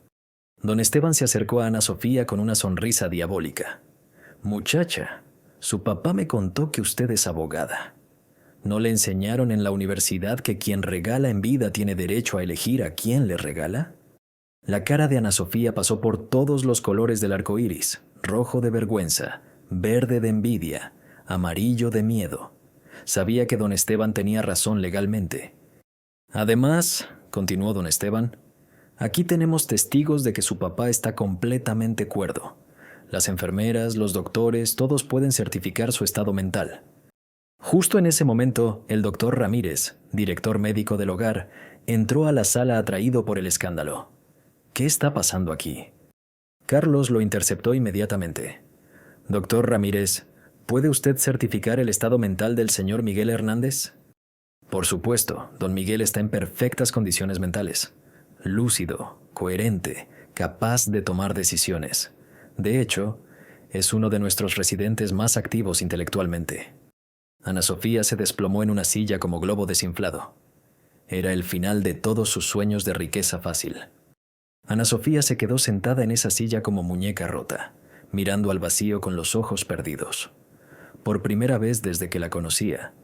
Speaker 1: Don Esteban se acercó a Ana Sofía con una sonrisa diabólica. «Muchacha, su papá me contó que usted es abogada. ¿No le enseñaron en la universidad que quien regala en vida tiene derecho a elegir a quién le regala?» La cara de Ana Sofía pasó por todos los colores del arco iris: rojo de vergüenza, verde de envidia, amarillo de miedo. Sabía que don Esteban tenía razón legalmente. «Además», continuó don Esteban, «aquí tenemos testigos de que su papá está completamente cuerdo. Las enfermeras, los doctores, todos pueden certificar su estado mental». Justo en ese momento, el doctor Ramírez, director médico del hogar, entró a la sala atraído por el escándalo. «¿Qué está pasando aquí?». Carlos lo interceptó inmediatamente. «Doctor Ramírez, ¿puede usted certificar el estado mental del señor Miguel Hernández?». «Por supuesto, don Miguel está en perfectas condiciones mentales. Lúcido, coherente, capaz de tomar decisiones. De hecho, es uno de nuestros residentes más activos intelectualmente». Ana Sofía se desplomó en una silla como globo desinflado. Era el final de todos sus sueños de riqueza fácil. Ana Sofía se quedó sentada en esa silla como muñeca rota, mirando al vacío con los ojos perdidos. Por primera vez desde que la conocía,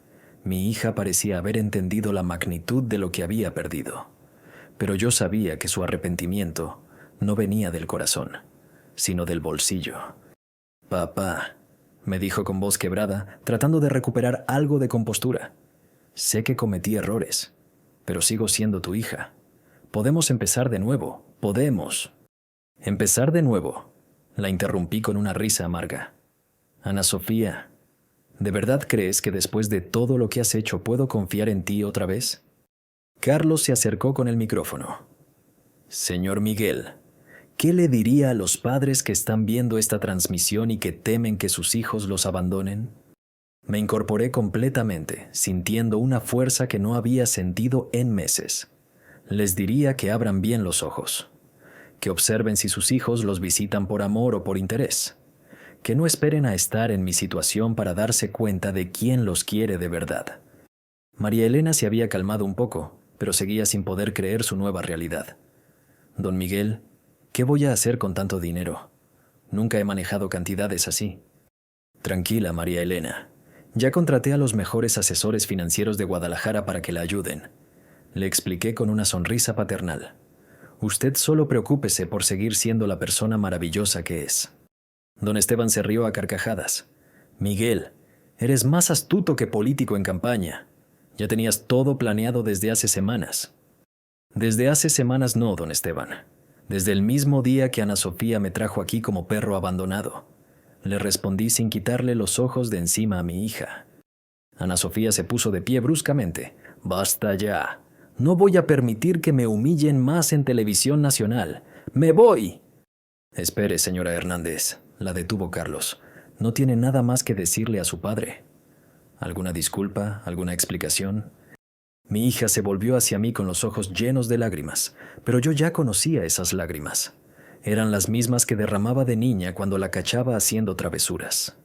Speaker 1: mi hija parecía haber entendido la magnitud de lo que había perdido. Pero yo sabía que su arrepentimiento no venía del corazón, sino del bolsillo. «Papá», me dijo con voz quebrada, tratando de recuperar algo de compostura. «Sé que cometí errores, pero sigo siendo tu hija. Podemos empezar de nuevo, podemos». «Empezar de nuevo», la interrumpí con una risa amarga. «Ana Sofía, ¿de verdad crees que después de todo lo que has hecho puedo confiar en ti otra vez?». Carlos se acercó con el micrófono. «Señor Miguel, ¿qué le diría a los padres que están viendo esta transmisión y que temen que sus hijos los abandonen?». Me incorporé completamente, sintiendo una fuerza que no había sentido en meses. Les diría que abran bien los ojos, que observen si sus hijos los visitan por amor o por interés, que no esperen a estar en mi situación para darse cuenta de quién los quiere de verdad. María Elena se había calmado un poco, pero seguía sin poder creer su nueva realidad. «Don Miguel, ¿qué voy a hacer con tanto dinero? Nunca he manejado cantidades así». «Tranquila, María Elena. Ya contraté a los mejores asesores financieros de Guadalajara para que la ayuden», le expliqué con una sonrisa paternal. «Usted solo preocúpese por seguir siendo la persona maravillosa que es». Don Esteban se rió a carcajadas. «Miguel, eres más astuto que político en campaña. Ya tenías todo planeado desde hace semanas». «Desde hace semanas no, don Esteban. Desde el mismo día que Ana Sofía me trajo aquí como perro abandonado», le respondí sin quitarle los ojos de encima a mi hija. Ana Sofía se puso de pie bruscamente. «Basta ya. No voy a permitir que me humillen más en televisión nacional. ¡Me voy!». «Espere, señora Hernández», la detuvo Carlos. «No tiene nada más que decirle a su padre». «¿Alguna disculpa? ¿Alguna explicación?». Mi hija se volvió hacia mí con los ojos llenos de lágrimas, pero yo ya conocía esas lágrimas. Eran las mismas que derramaba de niña cuando la cachaba haciendo travesuras.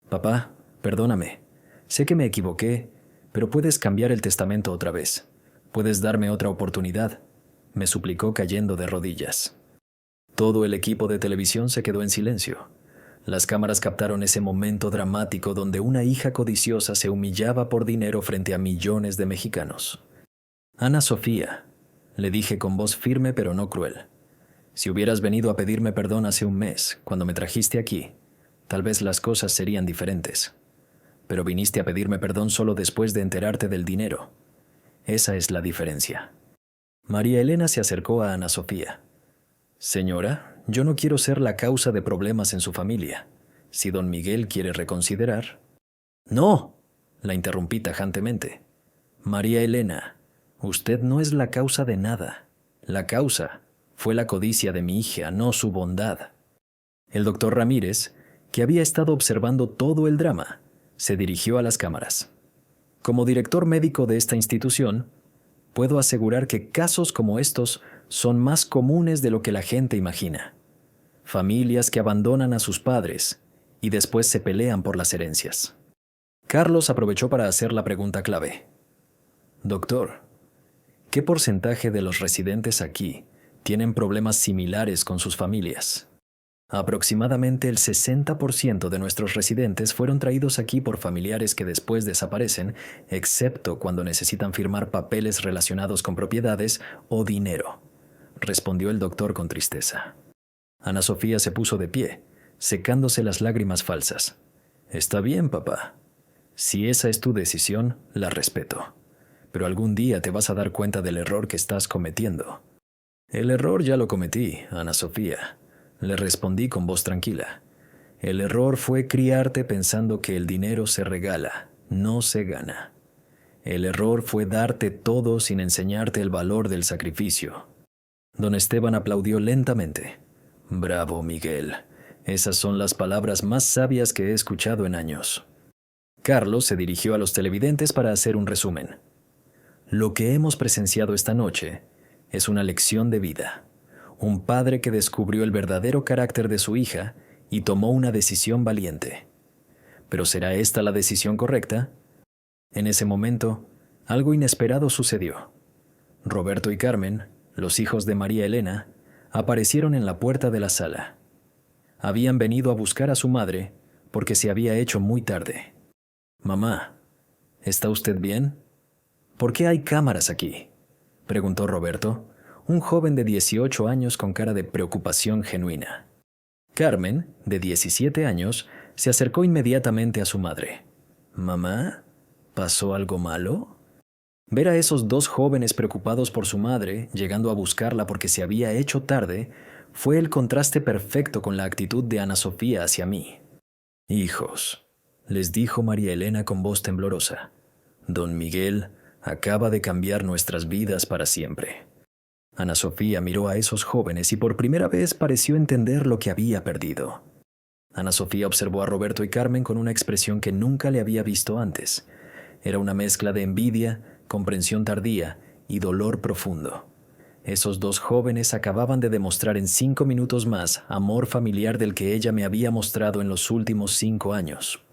Speaker 1: «Papá, perdóname. Sé que me equivoqué, pero puedes cambiar el testamento otra vez. Puedes darme otra oportunidad», me suplicó cayendo de rodillas. Todo el equipo de televisión se quedó en silencio. Las cámaras captaron ese momento dramático donde una hija codiciosa se humillaba por dinero frente a millones de mexicanos. «Ana Sofía», le dije con voz firme pero no cruel, «si hubieras venido a pedirme perdón hace un mes, cuando me trajiste aquí, tal vez las cosas serían diferentes. pero viniste a pedirme perdón solo después de enterarte del dinero. Esa es la diferencia. María Elena se acercó a Ana Sofía. Señora, yo no quiero ser la causa de problemas en su familia. Si don Miguel quiere reconsiderar... No, la interrumpí tajantemente. María Elena, usted no es la causa de nada. La causa fue la codicia de mi hija, no su bondad. El doctor Ramírez, que había estado observando todo el drama, se dirigió a las cámaras. Como director médico de esta institución, puedo asegurar que casos como estos son más comunes de lo que la gente imagina. Familias que abandonan a sus padres y después se pelean por las herencias. Carlos aprovechó para hacer la pregunta clave. Doctor, ¿qué porcentaje de los residentes aquí tienen problemas similares con sus familias? Aproximadamente el 60% de nuestros residentes fueron traídos aquí por familiares que después desaparecen, excepto cuando necesitan firmar papeles relacionados con propiedades o dinero, respondió el doctor con tristeza. Ana Sofía se puso de pie, secándose las lágrimas falsas. Está bien, papá. Si esa es tu decisión, la respeto. Pero algún día te vas a dar cuenta del error que estás cometiendo. El error ya lo cometí, Ana Sofía. Le respondí con voz tranquila. El error fue criarte pensando que el dinero se regala, no se gana. El error fue darte todo sin enseñarte el valor del sacrificio. Don Esteban aplaudió lentamente. Bravo, Miguel. Esas son las palabras más sabias que he escuchado en años. Carlos se dirigió a los televidentes para hacer un resumen. Lo que hemos presenciado esta noche es una lección de vida. Un padre que descubrió el verdadero carácter de su hija y tomó una decisión valiente. ¿Pero será esta la decisión correcta? En ese momento, algo inesperado sucedió. Roberto y Carmen, los hijos de María Elena, aparecieron en la puerta de la sala. Habían venido a buscar a su madre porque se había hecho muy tarde. «Mamá, ¿está usted bien? ¿Por qué hay cámaras aquí?», preguntó Roberto, un joven de 18 años con cara de preocupación genuina. Carmen, de 17 años, se acercó inmediatamente a su madre. «Mamá, ¿pasó algo malo?». Ver a esos dos jóvenes preocupados por su madre, llegando a buscarla porque se había hecho tarde, fue el contraste perfecto con la actitud de Ana Sofía hacia mí. «Hijos», les dijo María Elena con voz temblorosa, «Don Miguel acaba de cambiar nuestras vidas para siempre». Ana Sofía miró a esos jóvenes y por primera vez pareció entender lo que había perdido. Ana Sofía observó a Roberto y Carmen con una expresión que nunca le había visto antes. Era una mezcla de envidia, comprensión tardía y dolor profundo. Esos dos jóvenes acababan de demostrar en 5 minutos más amor familiar del que ella me había mostrado en los últimos 5 años.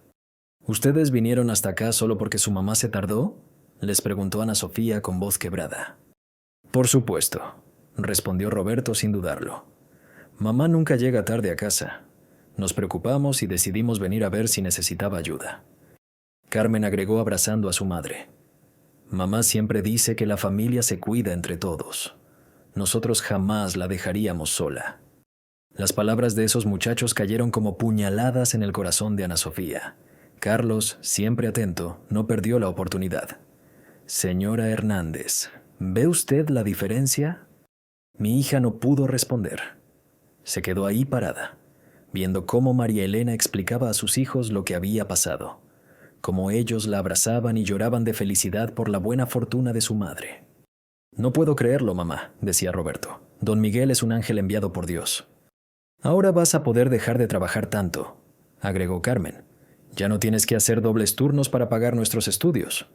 Speaker 1: «¿Ustedes vinieron hasta acá solo porque su mamá se tardó?», les preguntó Ana Sofía con voz quebrada. «Por supuesto», respondió Roberto sin dudarlo. «Mamá nunca llega tarde a casa. Nos preocupamos y decidimos venir a ver si necesitaba ayuda». Carmen agregó abrazando a su madre. «Mamá siempre dice que la familia se cuida entre todos. Nosotros jamás la dejaríamos sola». Las palabras de esos muchachos cayeron como puñaladas en el corazón de Ana Sofía. Carlos, siempre atento, no perdió la oportunidad. «Señora Hernández, ¿ve usted la diferencia?». Mi hija no pudo responder. Se quedó ahí parada, viendo cómo María Elena explicaba a sus hijos lo que había pasado, cómo ellos la abrazaban y lloraban de felicidad por la buena fortuna de su madre. «No puedo creerlo, mamá», decía Roberto. «Don Miguel es un ángel enviado por Dios». «Ahora vas a poder dejar de trabajar tanto», agregó Carmen. «Ya no tienes que hacer dobles turnos para pagar nuestros estudios».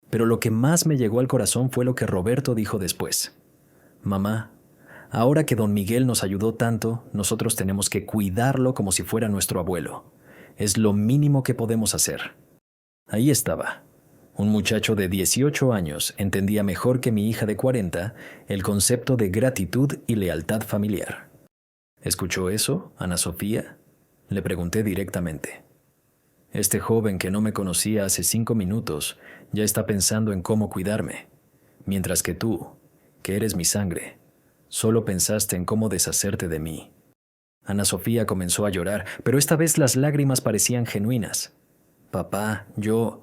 Speaker 1: Pero lo que más me llegó al corazón fue lo que Roberto dijo después. «Mamá, ahora que don Miguel nos ayudó tanto, nosotros tenemos que cuidarlo como si fuera nuestro abuelo. Es lo mínimo que podemos hacer». Ahí estaba. Un muchacho de 18 años entendía mejor que mi hija de 40 el concepto de gratitud y lealtad familiar. «¿Escuchó eso, Ana Sofía?», le pregunté directamente. «Este joven que no me conocía hace 5 minutos ya está pensando en cómo cuidarme, mientras que tú, que eres mi sangre, solo pensaste en cómo deshacerte de mí». Ana Sofía comenzó a llorar, pero esta vez las lágrimas parecían genuinas. Papá, yo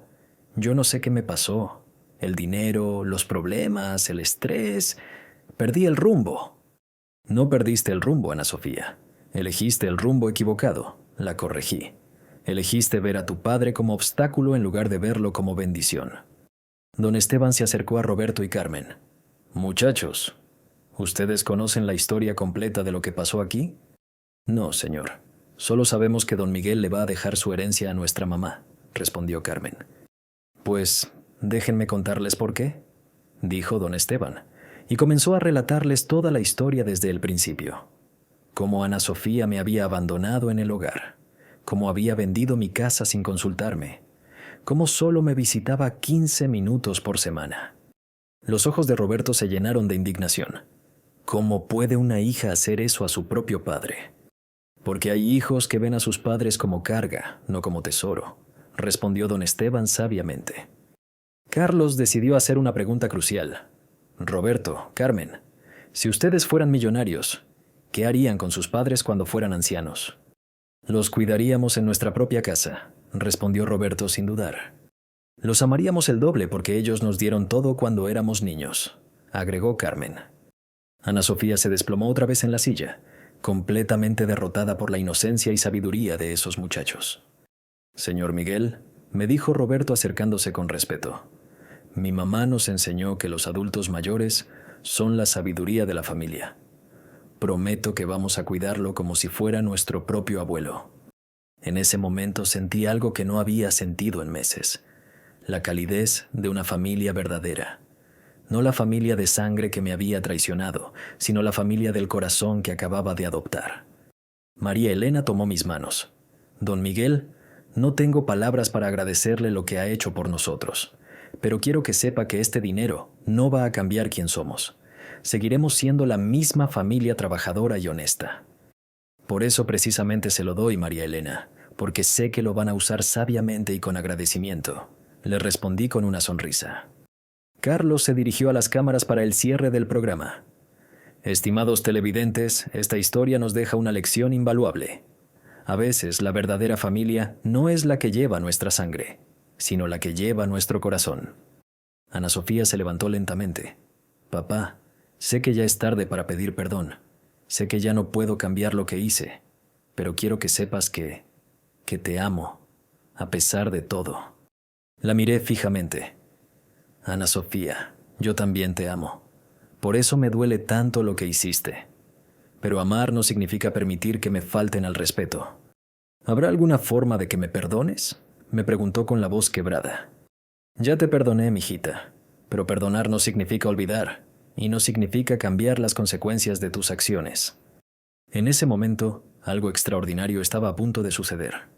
Speaker 1: no sé qué me pasó. El dinero, los problemas, el estrés. Perdí el rumbo. No perdiste el rumbo, Ana Sofía. Elegiste el rumbo equivocado. La corregí. Elegiste ver a tu padre como obstáculo en lugar de verlo como bendición. Don Esteban se acercó a Roberto y Carmen. Muchachos, ¿ustedes conocen la historia completa de lo que pasó aquí? No, señor. Solo sabemos que don Miguel le va a dejar su herencia a nuestra mamá, respondió Carmen. Pues déjenme contarles por qué, dijo don Esteban, y comenzó a relatarles toda la historia desde el principio. Cómo Ana Sofía me había abandonado en el hogar, cómo había vendido mi casa sin consultarme, cómo solo me visitaba 15 minutos por semana. Los ojos de Roberto se llenaron de indignación. ¿Cómo puede una hija hacer eso a su propio padre? Porque hay hijos que ven a sus padres como carga, no como tesoro, respondió don Esteban sabiamente. Carlos decidió hacer una pregunta crucial. Roberto, Carmen, si ustedes fueran millonarios, ¿qué harían con sus padres cuando fueran ancianos? Los cuidaríamos en nuestra propia casa, respondió Roberto sin dudar. Los amaríamos el doble porque ellos nos dieron todo cuando éramos niños, agregó Carmen. Ana Sofía se desplomó otra vez en la silla, completamente derrotada por la inocencia y sabiduría de esos muchachos. Señor Miguel, me dijo Roberto acercándose con respeto, mi mamá nos enseñó que los adultos mayores son la sabiduría de la familia. Prometo que vamos a cuidarlo como si fuera nuestro propio abuelo. En ese momento sentí algo que no había sentido en meses, la calidez de una familia verdadera. No la familia de sangre que me había traicionado, sino la familia del corazón que acababa de adoptar. María Elena tomó mis manos. Don Miguel, no tengo palabras para agradecerle lo que ha hecho por nosotros, pero quiero que sepa que este dinero no va a cambiar quién somos. Seguiremos siendo la misma familia trabajadora y honesta. Por eso precisamente se lo doy, María Elena, porque sé que lo van a usar sabiamente y con agradecimiento. Le respondí con una sonrisa. Carlos se dirigió a las cámaras para el cierre del programa. Estimados televidentes, esta historia nos deja una lección invaluable. A veces la verdadera familia no es la que lleva nuestra sangre, sino la que lleva nuestro corazón. Ana Sofía se levantó lentamente. Papá, sé que ya es tarde para pedir perdón. Sé que ya no puedo cambiar lo que hice, pero quiero que sepas que te amo, a pesar de todo. La miré fijamente. Ana Sofía, yo también te amo. Por eso me duele tanto lo que hiciste. Pero amar no significa permitir que me falten al respeto. ¿Habrá alguna forma de que me perdones?, me preguntó con la voz quebrada. Ya te perdoné, mijita, pero perdonar no significa olvidar, y no significa cambiar las consecuencias de tus acciones. En ese momento, algo extraordinario estaba a punto de suceder.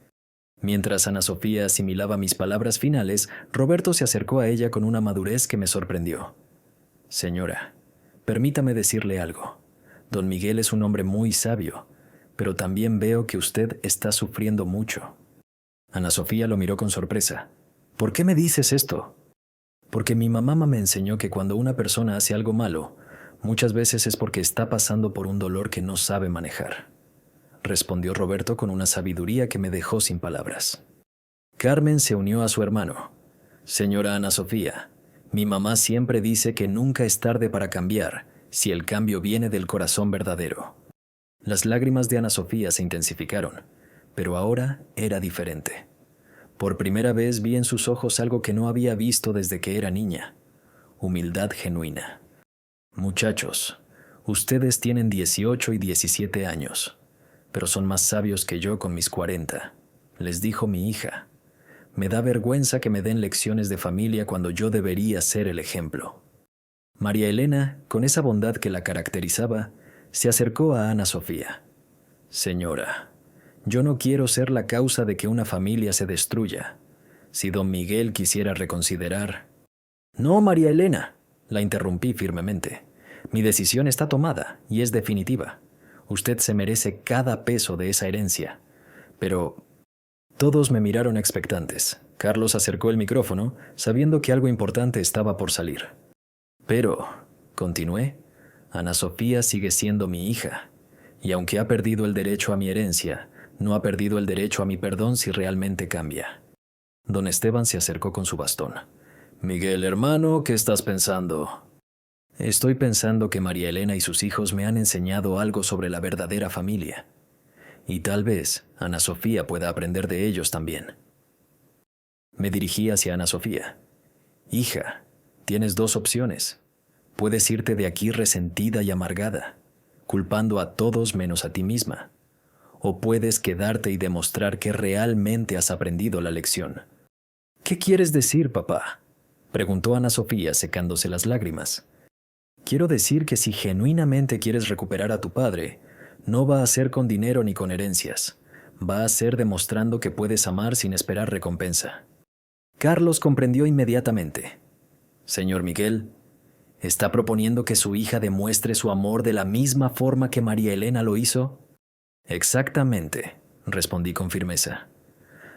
Speaker 1: Mientras Ana Sofía asimilaba mis palabras finales, Roberto se acercó a ella con una madurez que me sorprendió. Señora, permítame decirle algo. Don Miguel es un hombre muy sabio, pero también veo que usted está sufriendo mucho. Ana Sofía lo miró con sorpresa. ¿Por qué me dices esto? Porque mi mamá me enseñó que cuando una persona hace algo malo, muchas veces es porque está pasando por un dolor que no sabe manejar, respondió Roberto con una sabiduría que me dejó sin palabras. Carmen se unió a su hermano. Señora Ana Sofía, mi mamá siempre dice que nunca es tarde para cambiar si el cambio viene del corazón verdadero. Las lágrimas de Ana Sofía se intensificaron, pero ahora era diferente. Por primera vez vi en sus ojos algo que no había visto desde que era niña: humildad genuina. Muchachos, ustedes tienen 18 y 17 años, pero son más sabios que yo con mis 40, les dijo mi hija. Me da vergüenza que me den lecciones de familia cuando yo debería ser el ejemplo. María Elena, con esa bondad que la caracterizaba, se acercó a Ana Sofía. Señora, yo no quiero ser la causa de que una familia se destruya. Si don Miguel quisiera reconsiderar... No, María Elena, la interrumpí firmemente. Mi decisión está tomada y es definitiva. Usted se merece cada peso de esa herencia. Pero... Todos me miraron expectantes. Carlos acercó el micrófono, sabiendo que algo importante estaba por salir. Pero, continué, Ana Sofía sigue siendo mi hija, y aunque ha perdido el derecho a mi herencia, no ha perdido el derecho a mi perdón si realmente cambia. Don Esteban se acercó con su bastón. Miguel, hermano, ¿qué estás pensando? Estoy pensando que María Elena y sus hijos me han enseñado algo sobre la verdadera familia. Y tal vez Ana Sofía pueda aprender de ellos también. Me dirigí hacia Ana Sofía. Hija, tienes dos opciones. Puedes irte de aquí resentida y amargada, culpando a todos menos a ti misma. O puedes quedarte y demostrar que realmente has aprendido la lección. ¿Qué quieres decir, papá?, preguntó Ana Sofía secándose las lágrimas. Quiero decir que si genuinamente quieres recuperar a tu padre, no va a ser con dinero ni con herencias. Va a ser demostrando que puedes amar sin esperar recompensa. Carlos comprendió inmediatamente. Señor Miguel, ¿está proponiendo que su hija demuestre su amor de la misma forma que María Elena lo hizo? Exactamente, respondí con firmeza.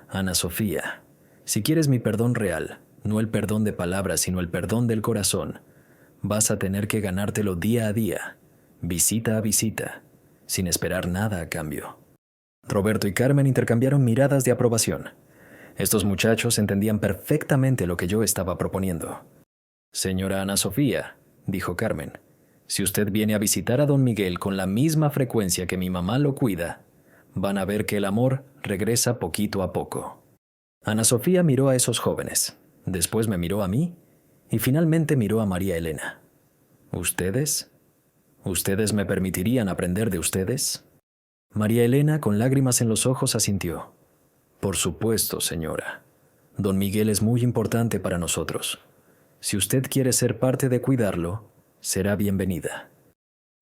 Speaker 1: Ana Sofía, si quieres mi perdón real, no el perdón de palabras, sino el perdón del corazón, vas a tener que ganártelo día a día, visita a visita, sin esperar nada a cambio. Roberto y Carmen intercambiaron miradas de aprobación. Estos muchachos entendían perfectamente lo que yo estaba proponiendo. Señora Ana Sofía, dijo Carmen, si usted viene a visitar a don Miguel con la misma frecuencia que mi mamá lo cuida, van a ver que el amor regresa poquito a poco. Ana Sofía miró a esos jóvenes, después me miró a mí y finalmente miró a María Elena. ¿Ustedes? ¿Ustedes me permitirían aprender de ustedes? María Elena, con lágrimas en los ojos, asintió. Por supuesto, señora. Don Miguel es muy importante para nosotros. Si usted quiere ser parte de cuidarlo, será bienvenida.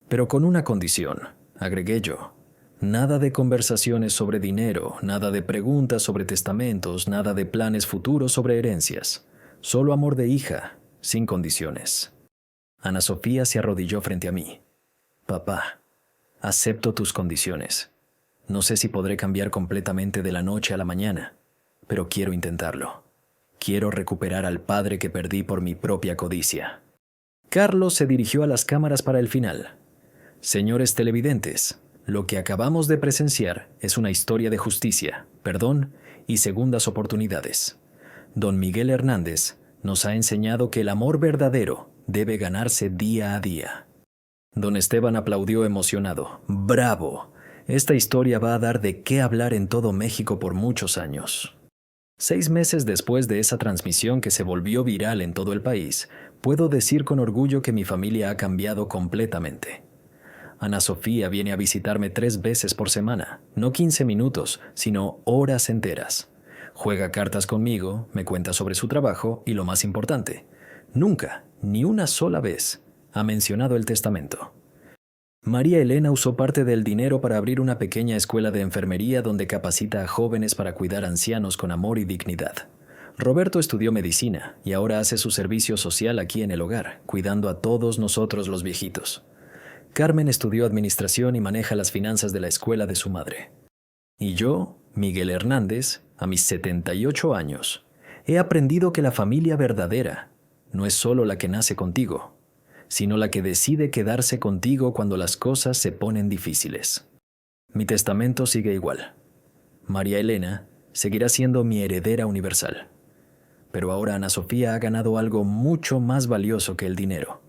Speaker 1: Pero con una condición, agregué yo. Nada de conversaciones sobre dinero, nada de preguntas sobre testamentos, nada de planes futuros sobre herencias. Solo amor de hija, sin condiciones. Ana Sofía se arrodilló frente a mí. Papá, acepto tus condiciones. No sé si podré cambiar completamente de la noche a la mañana, pero quiero intentarlo. Quiero recuperar al padre que perdí por mi propia codicia. Carlos se dirigió a las cámaras para el final. Señores televidentes, lo que acabamos de presenciar es una historia de justicia, perdón y segundas oportunidades. Don Miguel Hernández nos ha enseñado que el amor verdadero debe ganarse día a día. Don Esteban aplaudió emocionado. ¡Bravo! Esta historia va a dar de qué hablar en todo México por muchos años. 6 meses después de esa transmisión que se volvió viral en todo el país, puedo decir con orgullo que mi familia ha cambiado completamente. Ana Sofía viene a visitarme 3 veces por semana, no 15 minutos, sino horas enteras. Juega cartas conmigo, me cuenta sobre su trabajo y lo más importante, nunca, ni una sola vez, ha mencionado el testamento. María Elena usó parte del dinero para abrir una pequeña escuela de enfermería donde capacita a jóvenes para cuidar ancianos con amor y dignidad. Roberto estudió medicina y ahora hace su servicio social aquí en el hogar, cuidando a todos nosotros los viejitos. Carmen estudió administración y maneja las finanzas de la escuela de su madre. Y yo, Miguel Hernández, a mis 78 años, he aprendido que la familia verdadera no es solo la que nace contigo, sino la que decide quedarse contigo cuando las cosas se ponen difíciles. Mi testamento sigue igual. María Elena seguirá siendo mi heredera universal. Pero ahora Ana Sofía ha ganado algo mucho más valioso que el dinero.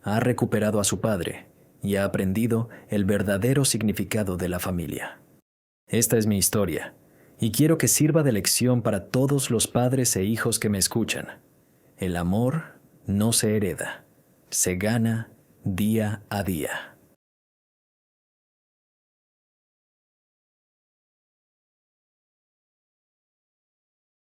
Speaker 1: Ha recuperado a su padre y ha aprendido el verdadero significado de la familia. Esta es mi historia, y quiero que sirva de lección para todos los padres e hijos que me escuchan. El amor no se hereda, se gana día a día.